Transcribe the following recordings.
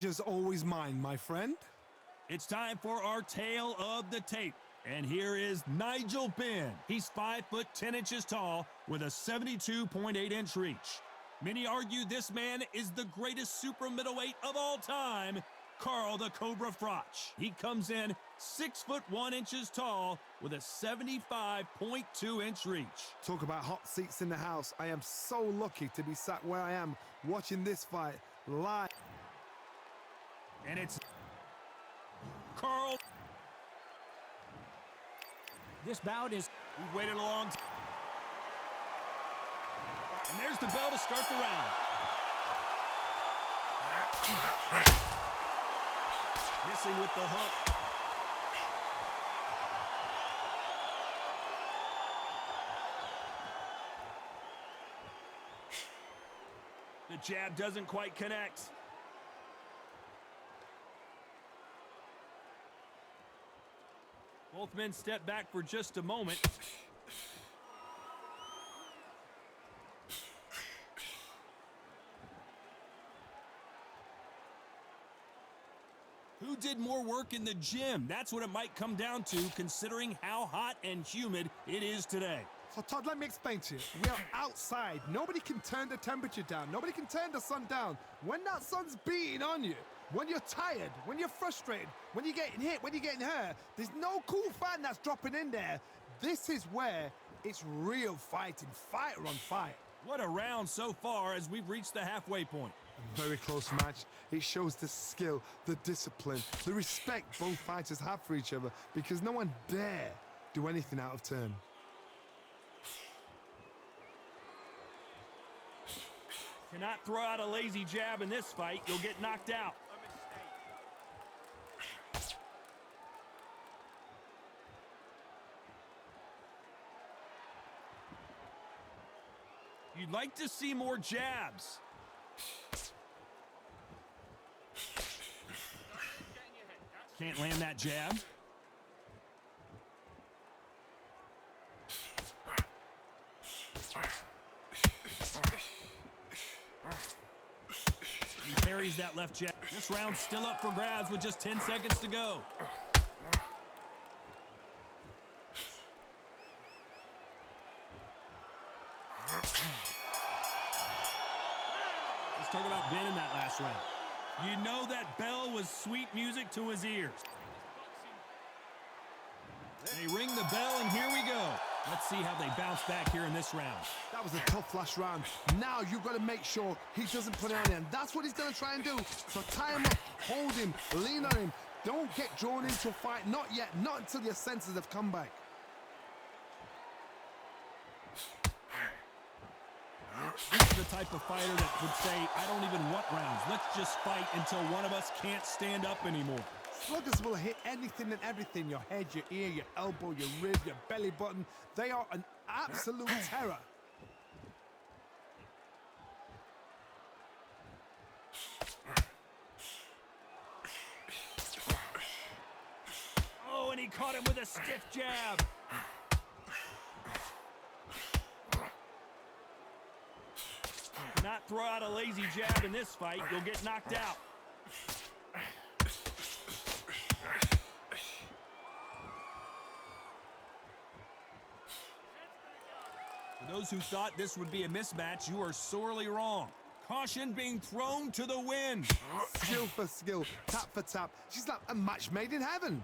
Just always mine, my friend. It's time for our tale of the tape. And here is NigelBenn. He's 5'10" tall with a 72.8-inch reach. Many argue this man is the greatest super middleweight of all time, Carl the Cobra Froch. He comes in 6'1" tall with a 75.2-inch reach. Talk about hot seats in the house. I am so lucky to be sat where I am watching this fight live. And it's Carl. This bout is... We've waited a long time. And there's the bell to start the round. Missing with the hook. The jab doesn't quite connect. Both men step back for just a moment. Who did more work in the gym? That's what it might come down to, considering how hot and humid it is today. So, Todd, let me explain to you. We are outside. Nobody can turn the temperature down. Nobody can turn the sun down. When that sun's beating on you, when you're tired, when you're frustrated, when you're getting hit, when you're getting hurt, there's no cool fan that's dropping in there. This is where it's real fighting, fighter on fire. What a round so far as we've reached the halfway point. A very close match. It shows the skill, the discipline, the respect both fighters have for each other because no one dare do anything out of turn. Cannot throw out a lazy jab in this fight. You'll get knocked out. You'd like to see more jabs. Can't land that jab. He parries that left jab. This round's still up for grabs with just 10 seconds to go. Let's talk about Ben in that last round. You know that bell was sweet music to his ears. They ring the bell, and here we go. Let's see how they bounce back here in this round. That was a tough last round. Now you've got to make sure he doesn't put it on him. That's what he's going to try and do. So tie him up, hold him, lean on him. Don't get drawn into a fight. Not yet. Not until your senses have come back. This is the type of fighter that would say, I don't even want rounds. Let's just fight until one of us can't stand up anymore. Sluggers will hit anything and everything. Your head, your ear, your elbow, your rib, your belly button. They are an absolute terror. Oh, and he caught him with a stiff jab. Not throw out a lazy jab in this fight. You'll get knocked out. For those who thought this would be a mismatch, you are sorely wrong. Caution being thrown to the wind. Skill for skill, tap for tap. She's like a match made in heaven.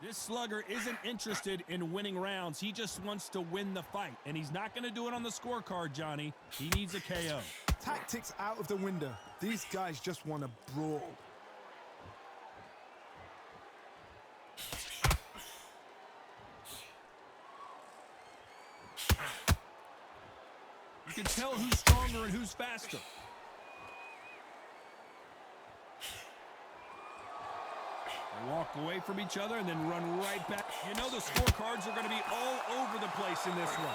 This slugger isn't interested in winning rounds. He just wants to win the fight. And he's not going to do it on the scorecard, Johnny. He needs a KO. Tactics out of the window. These guys just want to brawl. You can tell who's stronger and who's faster. They walk away from each other and then run right back. You know the scorecards are going to be all over the place in this one.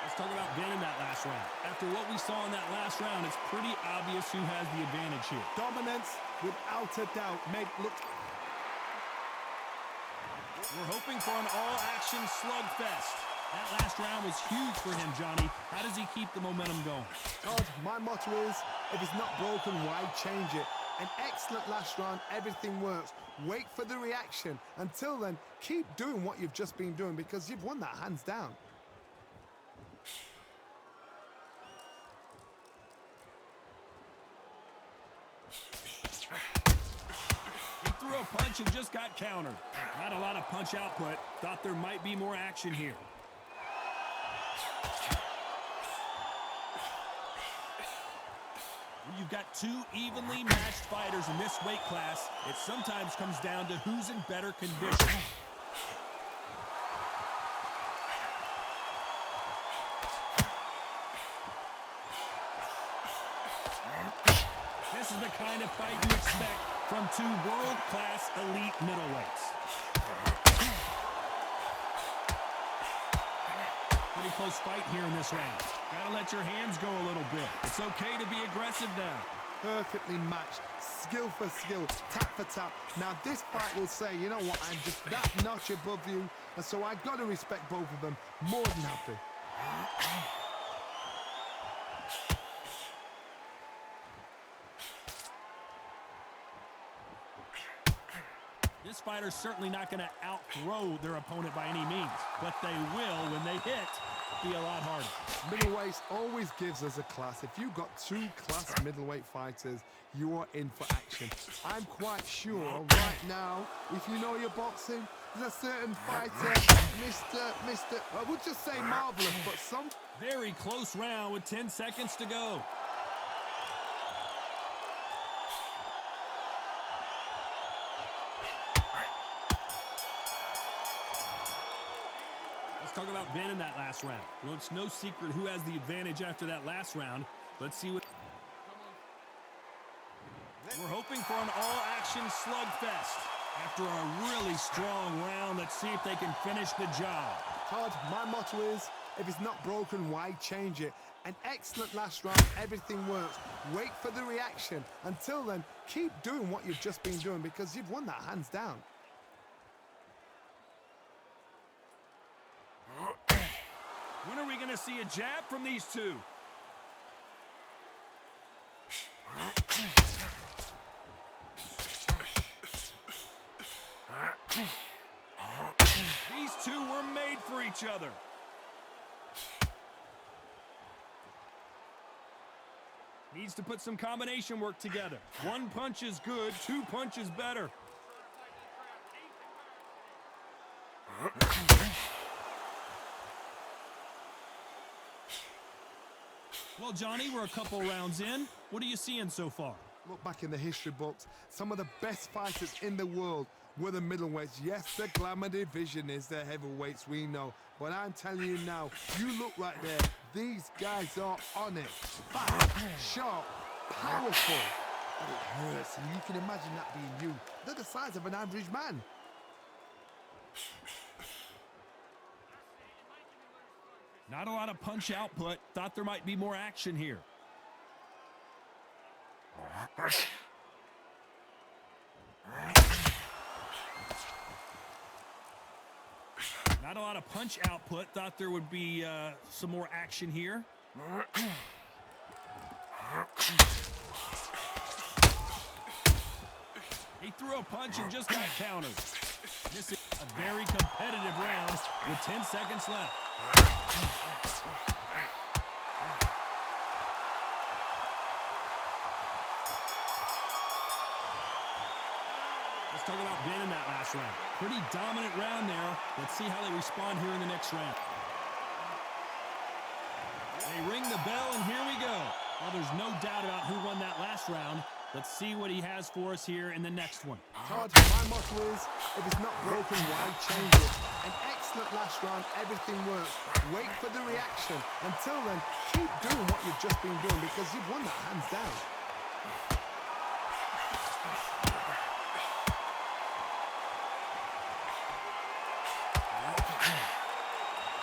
Let's talk about Ben in that last round. After what we saw in that last round, it's pretty obvious who has the advantage here. Dominance, without a doubt, Meg looked... We're hoping for an all-action slugfest. That last round was huge for him, Johnny. How does he keep the momentum going? Todd, my motto is, if it's not broken, why change it? An excellent last round, everything works. Wait for the reaction. Until then, keep doing what you've just been doing because you've won that hands down. He threw a punch and just got countered. Not a lot of punch output. Thought there might be more action here. When you've got two evenly matched fighters in this weight class, it sometimes comes down to who's in better condition. This is the kind of fight you expect from two world-class elite middleweights. Pretty close fight here in this round. Gotta let your hands go a little bit. It's okay to be aggressive now. Perfectly matched, skill for skill, tap for tap. Now this fight will say, you know what, I'm just that notch above you, and so I gotta respect both of them. More than happy. This fighter's certainly not going to outthrow their opponent by any means, but they will, when they hit, be a lot harder. Middleweights always gives us a class. If you've got two class middleweight fighters, you are in for action. I'm quite sure right now, if you know your boxing, there's a certain fighter, Mr. I would just say marvelous, but some... Very close round with 10 seconds to go. Talk about Ben in that last round. Well, it's no secret who has the advantage after that last round. Let's see what... We're hoping for an all-action slugfest. After a really strong round, let's see if they can finish the job. Todd, my motto is, if it's not broken, why change it? An excellent last round, everything works. Wait for the reaction. Until then, keep doing what you've just been doing because you've won that hands down. When are we going to see a jab from these two? These two were made for each other. Needs to put some combination work together. One punch is good, two punches better. Well, Johnny, we're a couple rounds in. What are you seeing so far? Look back in the history books. Some of the best fighters in the world were the middleweights. Yes, the glamour division is the heavyweights, we know. But I'm telling you now, you look right there. These guys are on it. Fast, sharp, powerful. But it hurts, and you can imagine that being you. They're the size of an average man. Not a lot of punch output. Thought there might be more action here. Not a lot of punch output. Thought there would be some more action here. He threw a punch and just got countered. This is a very competitive round with 10 seconds left. Let's talk about Ben in that last round. Pretty dominant round there. Let's see how they respond here in the next round. They ring the bell, and here we go. Well, there's no doubt about who won that last round. Let's see what he has for us here in the next one. Todd, my motto is, if it's not broken, why change it? An excellent last round, everything works. Wait for the reaction. Until then, keep doing what you've just been doing because you've won that hands down.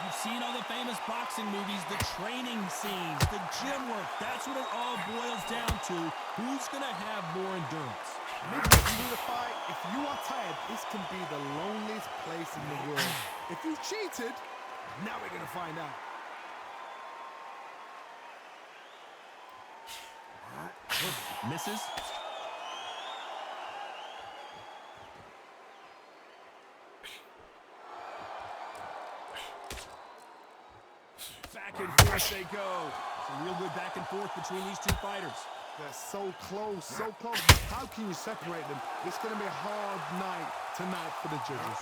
You've seen all the famous boxing movies, the training scenes, the gym work. That's what it all boils down to. Who's going to have more endurance? Midway through the fight, if you are tired, this can be the loneliest place in the world. If you cheated, now we're going to find out. Misses. Back and forth they go. It's a real good back and forth between these two fighters. They're so close, so close. How can you separate them? It's going to be a hard night tonight for the judges.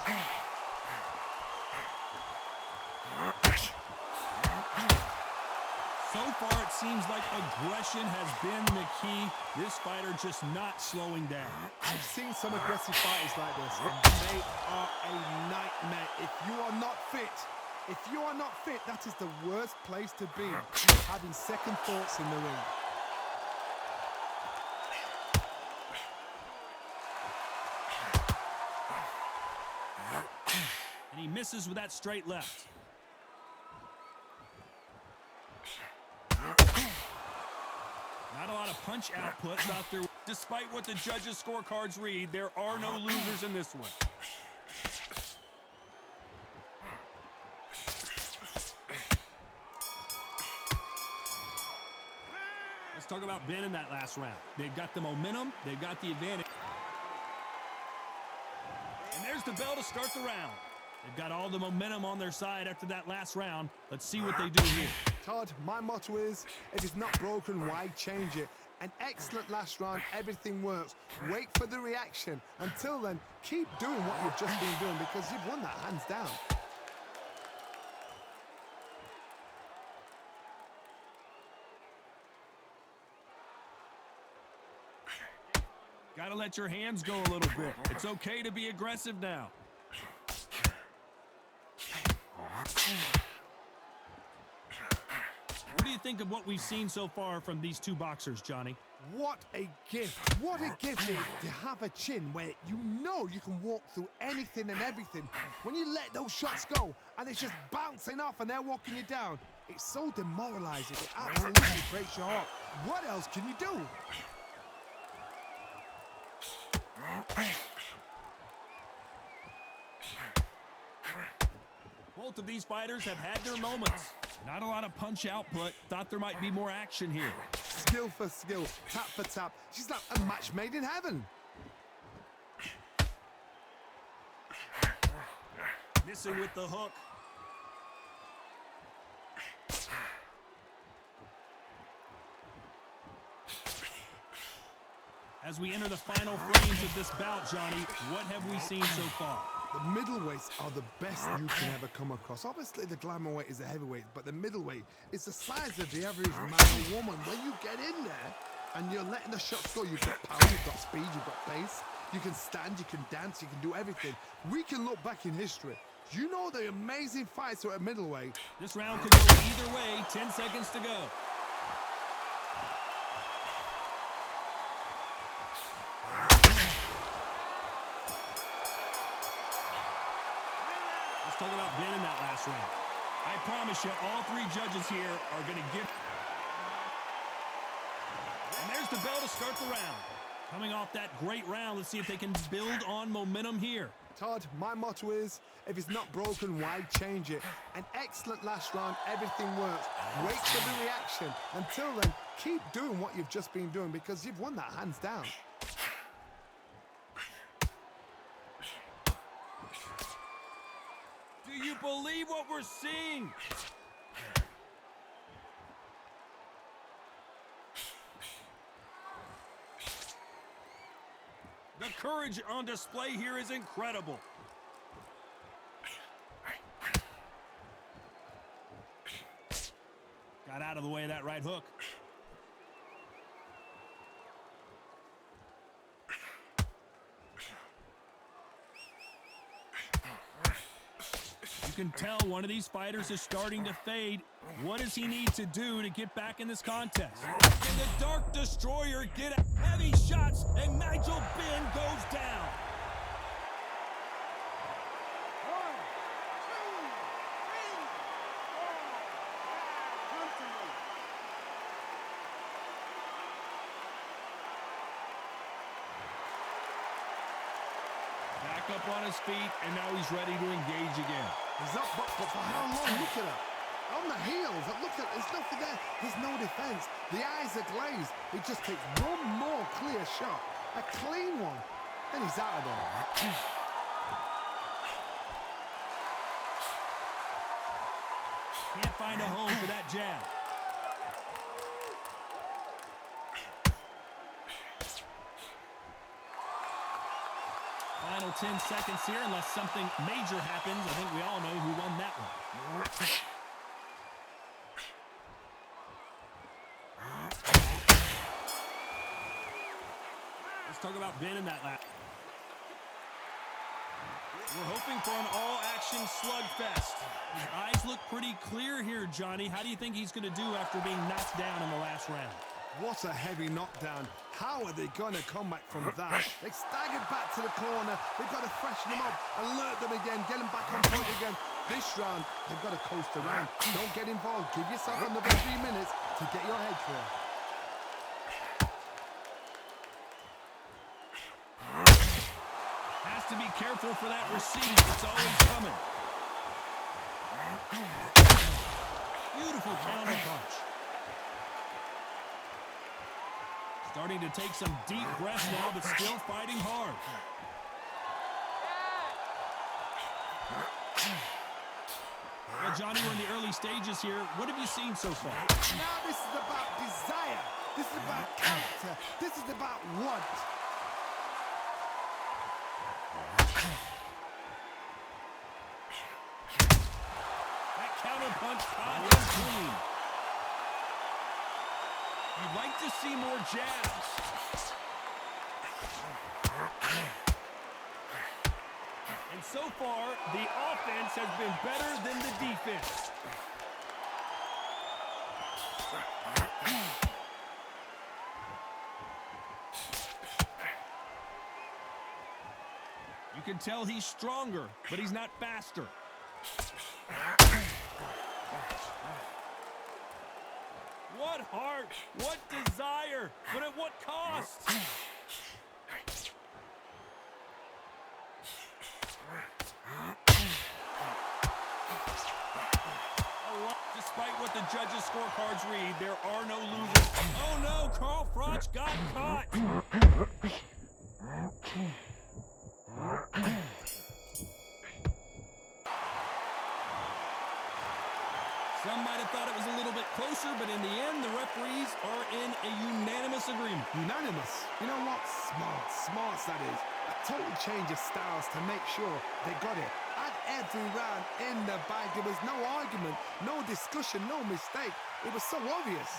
So far, it seems like aggression has been the key. This fighter just not slowing down. I've seen some aggressive fighters like this, and they are a nightmare. If you are not fit, that is the worst place to be, having second thoughts in the ring. And he misses with that straight left. Not a lot of punch output out there. Despite what the judges' scorecards read, there are no losers in this one. Let's talk about Ben in that last round. They've got the momentum. They've got the advantage. And there's the bell to start the round. They've got all the momentum on their side after that last round. Let's see what they do here. Todd, my motto is, if it's not broken, why change it? An excellent last round, everything works. Wait for the reaction. Until then, keep doing what you've just been doing because you've won that hands down. Gotta let your hands go a little bit. It's okay to be aggressive now. What do you think of what we've seen so far from these two boxers, Johnny? What a gift. What a gift it is to have a chin where you know you can walk through anything and everything. When you let those shots go and it's just bouncing off and they're walking you down, it's so demoralizing. It absolutely breaks your heart. What else can you do? Both of these fighters have had their moments. Not a lot of punch output. Thought there might be more action here. Skill for skill, tap for tap. She's like a match made in heaven. Missing with the hook. As we enter the final frames of this bout, Johnny, what have we seen so far? The middleweights are the best you can ever come across. Obviously, the glamour weight is the heavyweight, but the middleweight is the size of the average man or woman. When you get in there and you're letting the shots go, you've got power, you've got speed, you've got pace. You can stand, you can dance, you can do everything. We can look back in history. You know the amazing fights are at middleweight. This round could go either way. 10 seconds to go. Let's talk about Ben in that last round. I promise you, all three judges here are going to give. And there's the bell to start the round. Coming off that great round, let's see if they can build on momentum here. Todd, my motto is, if it's not broken, why change it? An excellent last round, everything works. Wait for the reaction. Until then, keep doing what you've just been doing because you've won that hands down. Do you believe what we're seeing? The courage on display here is incredible. Got out of the way of that right hook. You can tell one of these fighters is starting to fade. What does he need to do to get back in this contest? Can the Dark Destroyer get heavy shots, and NigelBenn goes down? 1, 2, 3. Back up on his feet, and now he's ready to engage again. He's up, but for how long? Look at it. On the heels, look at, there's nothing there. There's no defense. The eyes are glazed. It just takes one more clear shot. A clean one. And he's out of there. Can't find a home for that jab. Final 10 seconds here, unless something major happens. I think we all know who won that one. Let's talk about Ben in that lap. We're hoping for an all-action slugfest. His eyes look pretty clear here, Johnny. How do you think he's going to do after being knocked down in the last round? What a heavy knockdown. How are they going to come back from that? They staggered back to the corner. They've got to freshen them up, alert them again, get them back on point again. This round, they've got to coast around. Don't get involved. Give yourself another 3 minutes to get your head clear. Has to be careful for that receive. It's always coming. Beautiful counter punch. Starting to take some deep breaths now, but still fighting hard. Well, Johnny, we're in the early stages here. What have you seen so far? Now this is about desire. This is about character. This is about want. That counter punch caught him clean. You'd like to see more jabs. And so far, the offense has been better than the defense. You can tell he's stronger, but he's not faster. What heart, what desire, but at what cost? Despite what the judges' scorecards read, there are no losers. Oh no, Carl Froch got caught. Some might have thought it was a little bit closer, but in the end, the referees are in a unanimous agreement. Unanimous. You know what? Smarts that is. A total change of styles to make sure they got it. At every round in the bag, there was no argument, no discussion, no mistake. It was so obvious.